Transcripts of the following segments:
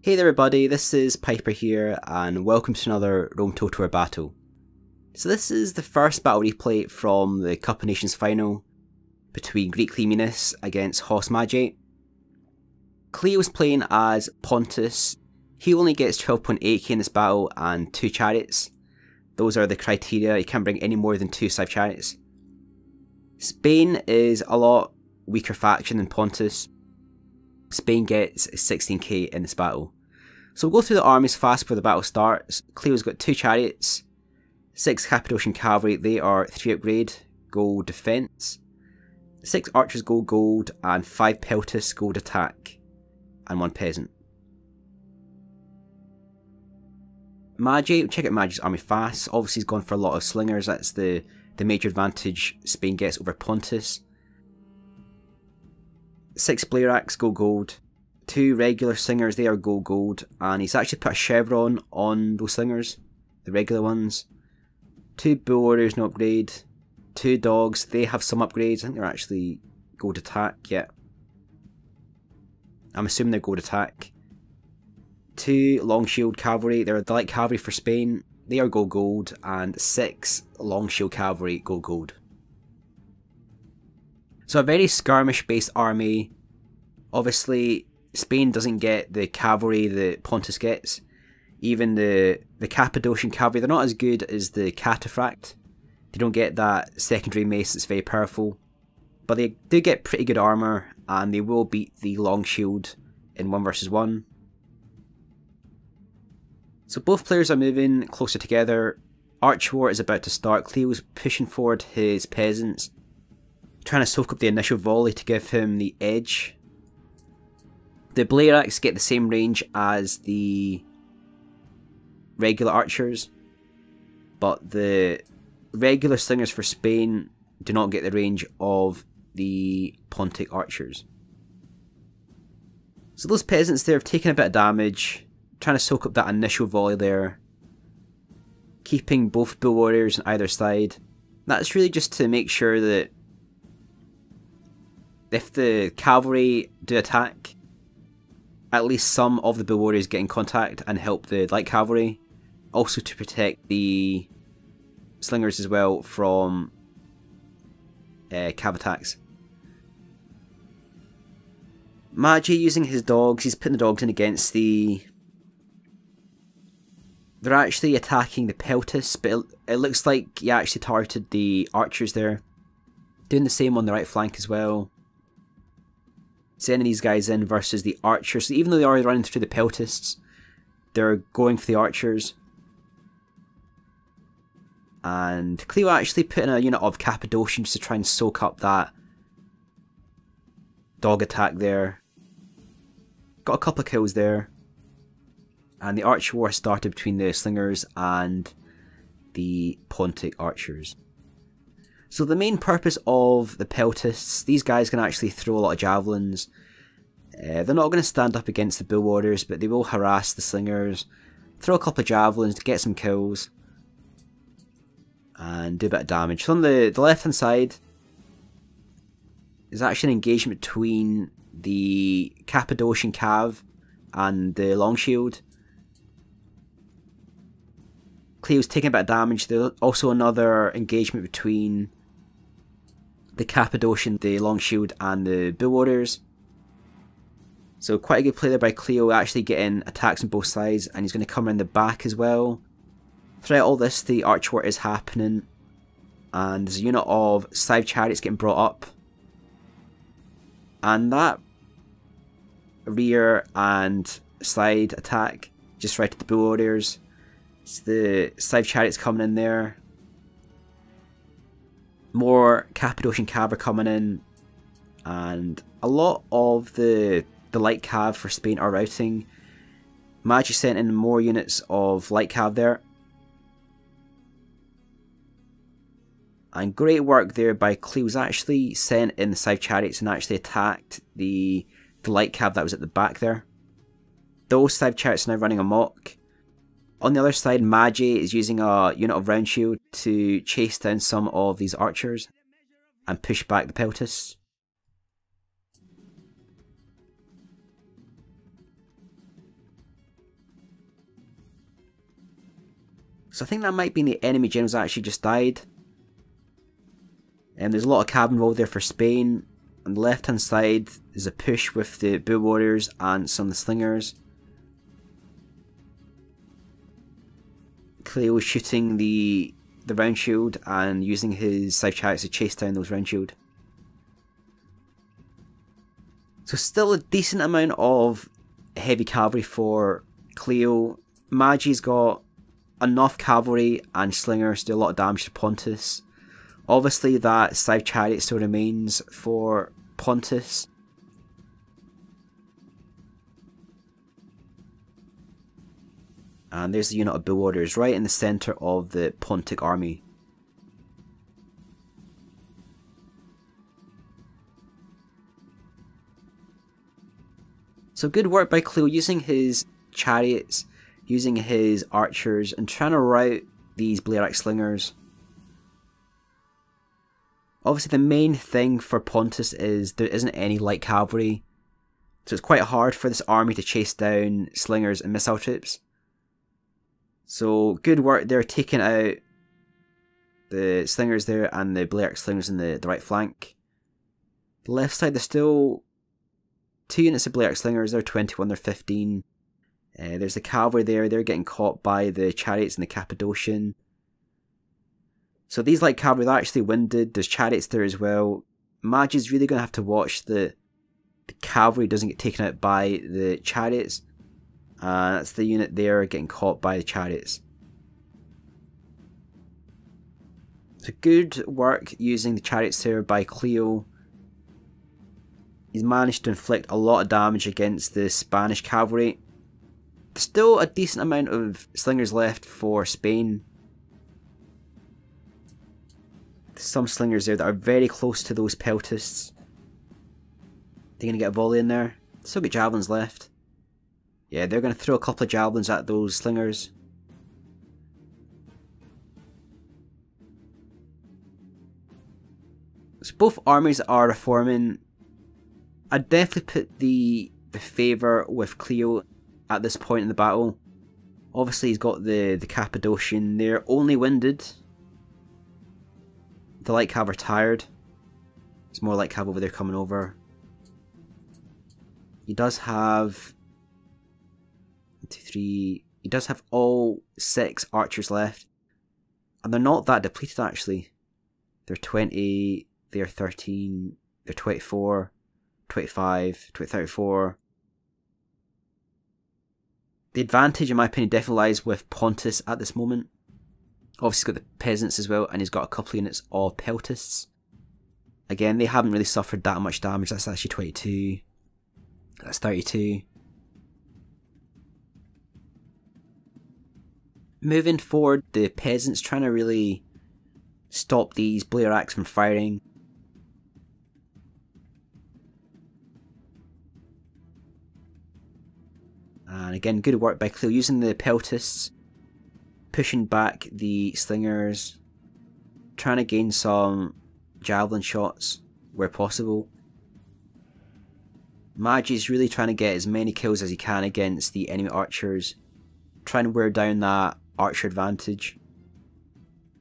Hey there everybody, this is Piper here and welcome to another Rome Tour battle. So this is the first battle replay from the Cup of Nations final between GREEK-KLEOMENIS against HoS Madgeh. Cleo's playing as Pontus. He only gets 12.8k in this battle and 2 chariots. Those are the criteria, you can't bring any more than 2 scythed chariots. Spain is a lot weaker faction than Pontus. Spain gets 16k in this battle. So we'll go through the armies fast before the battle starts. Cleo's got 2 chariots, 6 Cappadocian cavalry, they are 3 upgrade, gold defense, 6 archers gold, and 5 peltas gold attack, and 1 peasant. Madgeh, check out Madgeh's army fast. Obviously he's gone for a lot of slingers, that's the major advantage Spain gets over Pontus. 6 Blairacs gold, 2 regular slingers, they are gold, and he's actually put a chevron on those slingers, the regular ones. 2 bull warriors, no upgrade. 2 dogs, they have some upgrades, I think they're actually gold attack, yeah. I'm assuming they're gold attack. 2 long shield cavalry, they're the light cavalry for Spain, they are gold, and 6 long shield cavalry gold. So a very skirmish based army. Obviously Spain doesn't get the cavalry that Pontus gets. Even the Cappadocian cavalry, they're not as good as the cataphract. They don't get that secondary mace that's very powerful. But they do get pretty good armour and they will beat the long shield in 1 versus 1. So both players are moving closer together. Arch war is about to start. Cleo's pushing forward his peasants, trying to soak up the initial volley to give him the edge. The Blairacs get the same range as the regular archers, but the regular slingers for Spain do not get the range of the Pontic archers. So those peasants there have taken a bit of damage, trying to soak up that initial volley there, keeping both bull warriors on either side. That's really just to make sure that if the cavalry do attack, at least some of the bull warriors get in contact and help the light cavalry. Also to protect the slingers as well from cav attacks. Madgeh using his dogs, he's putting the dogs in against the... They're actually attacking the peltas, but it looks like he actually targeted the archers there. Doing the same on the right flank as well. Sending these guys in versus the archers. So even though they are running through the peltasts, they're going for the archers. And Cleo actually put in a unit of Cappadocians to try and soak up that dog attack there. Got a couple of kills there. And the arch war started between the slingers and the Pontic archers. So the main purpose of the peltasts, these guys can actually throw a lot of javelins. They're not going to stand up against the bull warriors, but they will harass the slingers, throw a couple of javelins to get some kills, and do a bit of damage. So on the left hand side, there's actually an engagement between the Cappadocian cav and the long shield. Cleo's taking a bit of damage. There's also another engagement between the Cappadocian, the long shield, and the bull warriors. So quite a good play there by Cleo, actually getting attacks on both sides, and he's going to come around the back as well. Throughout all this, the arch war is happening, and there's a unit of scythed chariots getting brought up. And that rear and slide attack just right at the bull warriors. It's the scythed chariots coming in there. More Cappadocian cav are coming in, and a lot of the light cav for Spain are routing. Madgeh sent in more units of light cav there. And great work there by Cleo's actually sent in the scythed chariots and actually attacked the light cav that was at the back there. Those scythed chariots are now running amok. On the other side, Madgeh is using a unit of round shield to chase down some of these archers and push back the peltasts. So I think that might be the enemy generals that actually just died. And there's a lot of cav involved there for Spain. On the left hand side is a push with the bull warriors and some of the slingers. Cleo shooting the round shield and using his scythed chariots to chase down those round shield. So still a decent amount of heavy cavalry for Cleo. Madge's got enough cavalry and slingers to do a lot of damage to Pontus. Obviously that scythed chariot still remains for Pontus. And there's the unit of bull warriors right in the centre of the Pontic army. So good work by Cleo using his chariots, using his archers, and trying to rout these Blaireax slingers. Obviously the main thing for Pontus is there isn't any light cavalry, so it's quite hard for this army to chase down slingers and missile troops. So good work there taking out the slingers there and the Blaireax slingers in the right flank. The left side, there's still 2 units of Blaireax slingers, they're 21, they're 15. There's the cavalry there, they're getting caught by the chariots and the Cappadocian. So these light cavalry are actually winded, there's chariots there as well. Madge is really going to have to watch the cavalry doesn't get taken out by the chariots. That's the unit there getting caught by the chariots. So good work using the chariots there by Cleo. He's managed to inflict a lot of damage against the Spanish cavalry. There's still a decent amount of slingers left for Spain. There's some slingers there that are very close to those peltists. They're going to get a volley in there. Still got javelins left. Yeah, they're going to throw a couple of javelins at those slingers. So both armies are reforming. I'd definitely put the favour with Cleo at this point in the battle. Obviously he's got the Cappadocian. They're only winded. The light cav are tired. There's more light cav over there coming over. He does have 1, 2, 3. He does have all 6 archers left. And they're not that depleted actually. They're 20, they're 13, they're 24, 25, 34. The advantage in my opinion definitely lies with Pontus at this moment. Obviously he's got the peasants as well, and he's got a couple of units of peltists. Again, they haven't really suffered that much damage. That's actually 22. That's 32. Moving forward, the peasants trying to really stop these Blaireax from firing. And again, good work by Cleo using the peltists, pushing back the slingers, trying to gain some javelin shots where possible. Madge is really trying to get as many kills as he can against the enemy archers, trying to wear down that archer advantage,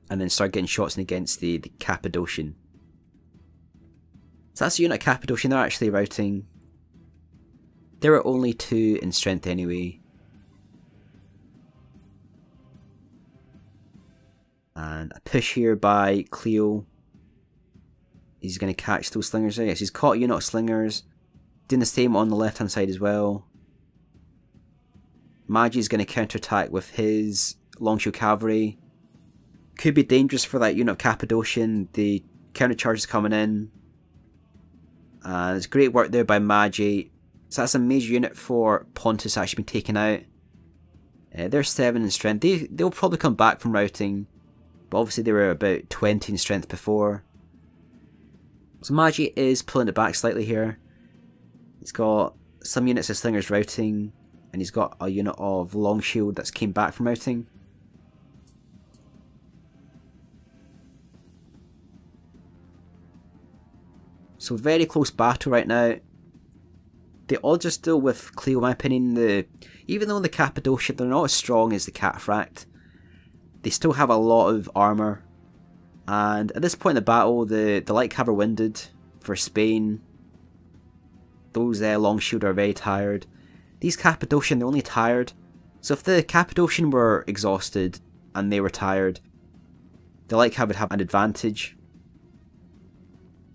and then start getting shots in against the Cappadocian. So that's the unit of Cappadocian. They're actually routing. They were only 2 in strength anyway. And a push here by Cleo. He's going to catch those slingers there. Yes, he's caught a unit of slingers. Doing the same on the left hand side as well. Madge is going to counterattack with his longshield cavalry. Could be dangerous for that unit of Cappadocian. The counter charge is coming in. And it's great work there by Madge. So that's a major unit for Pontus actually being taken out. They're 7 in strength. They'll probably come back from routing. But obviously they were about 20 in strength before. So Madge is pulling it back slightly here. He's got some units of slingers routing. And he's got a unit of longshield that's came back from routing. So very close battle right now. The odds are still with Cleo in my opinion. Even though the Cappadocia, they're not as strong as the Cataphracts. They still have a lot of armour, and at this point in the battle, the light cav are winded for Spain. Those long shield are very tired. These Cappadocian, they're only tired. So if the Cappadocian were exhausted and they were tired, the light cav would have an advantage.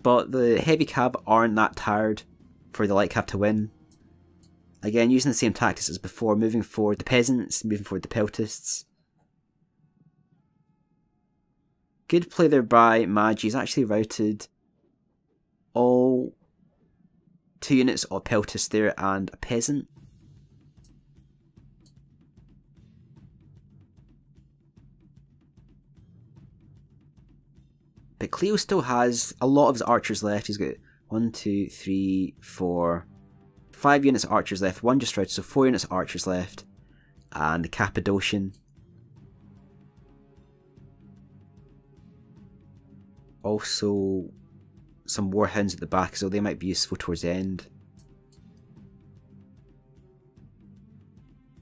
But the heavy cav aren't that tired for the light cav to win. Again, using the same tactics as before, moving forward the peasants, moving forward the peltasts. Good play there by Madgeh. He's actually routed all 2 units of peltasts there and a peasant. But Cleo still has a lot of his archers left. He's got 1, 2, 3, 4, 5 units of archers left. 1 just routed, so 4 units of archers left. And the Cappadocian. Also, some warhounds at the back, so they might be useful towards the end.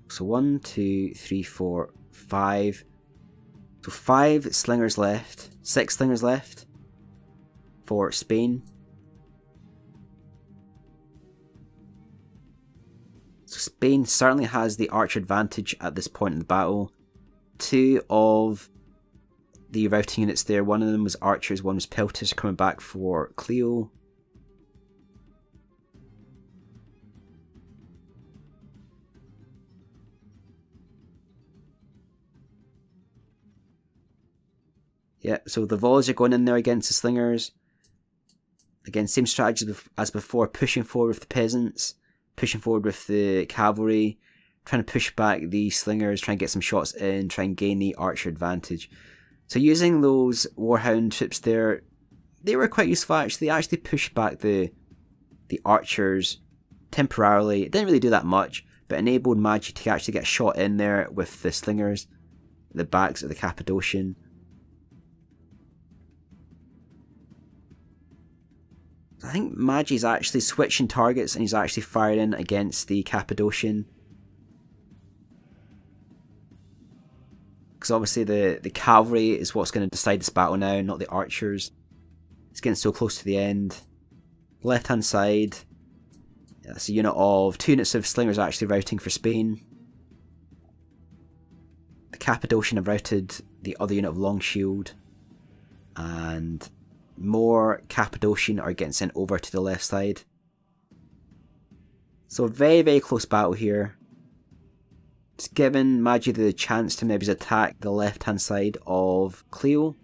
So 1, 2, 3, 4, 5. So 5 slingers left, 6 slingers left for Spain. So Spain certainly has the archer advantage at this point in the battle. 2 of the routing units there, one of them was archers, one was peltasts coming back for Cleo. Yeah, so the volleys are going in there against the slingers. Again, same strategy as before, pushing forward with the peasants, pushing forward with the cavalry, trying to push back the slingers, trying to get some shots in, try and gain the archer advantage. So using those warhound troops there, they were quite useful actually. They actually pushed back the archers temporarily. It didn't really do that much, but enabled Madgeh to actually get shot in there with the slingers, the backs of the Cappadocian. I think Madgeh's actually switching targets and he's actually firing against the Cappadocian. Because obviously the cavalry is what's going to decide this battle now, not the archers. It's getting so close to the end. Left hand side, that's a unit of 2 units of slingers actually routing for Spain. The Cappadocian have routed the other unit of long shield. And more Cappadocian are getting sent over to the left side. So a very, very close battle here. It's given Madgeh the chance to maybe attack the left hand side of Cleo.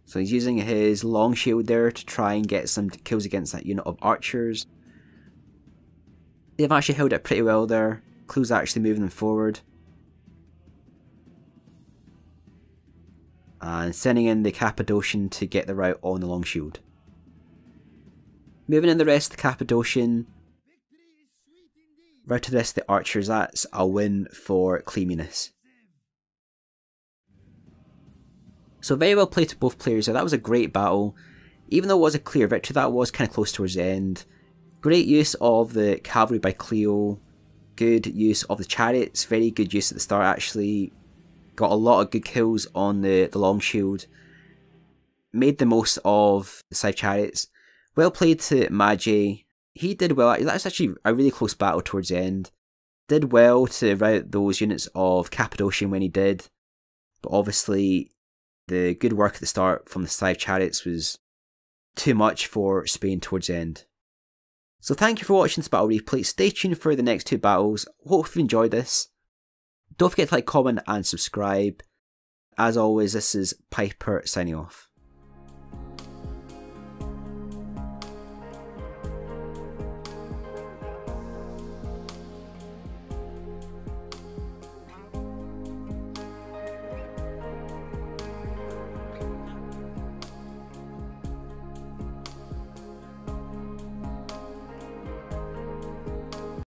So he's using his long shield there to try and get some kills against that unit of archers. They've actually held it pretty well there. Cleo's actually moving them forward. And sending in the Cappadocian to get the rout on the long shield. Moving in the rest of the Cappadocian. Right to the rest of the archers, that's a win for GREEK-KLEOMENIS. So very well played to both players there. That was a great battle. Even though it was a clear victory, that was kind of close towards the end. Great use of the cavalry by Cleo. Good use of the chariots. Very good use at the start actually. Got a lot of good kills on the long shield. Made the most of the scythed chariots. Well played to Madgeh. He did well. That's actually a really close battle towards the end. Did well to rout those units of Cappadocian when he did. But obviously the good work at the start from the scythed chariots was too much for Spain towards the end. So thank you for watching this battle replay. Stay tuned for the next 2 battles. Hope you enjoyed this. Don't forget to like, comment and subscribe. As always, this is Piper signing off.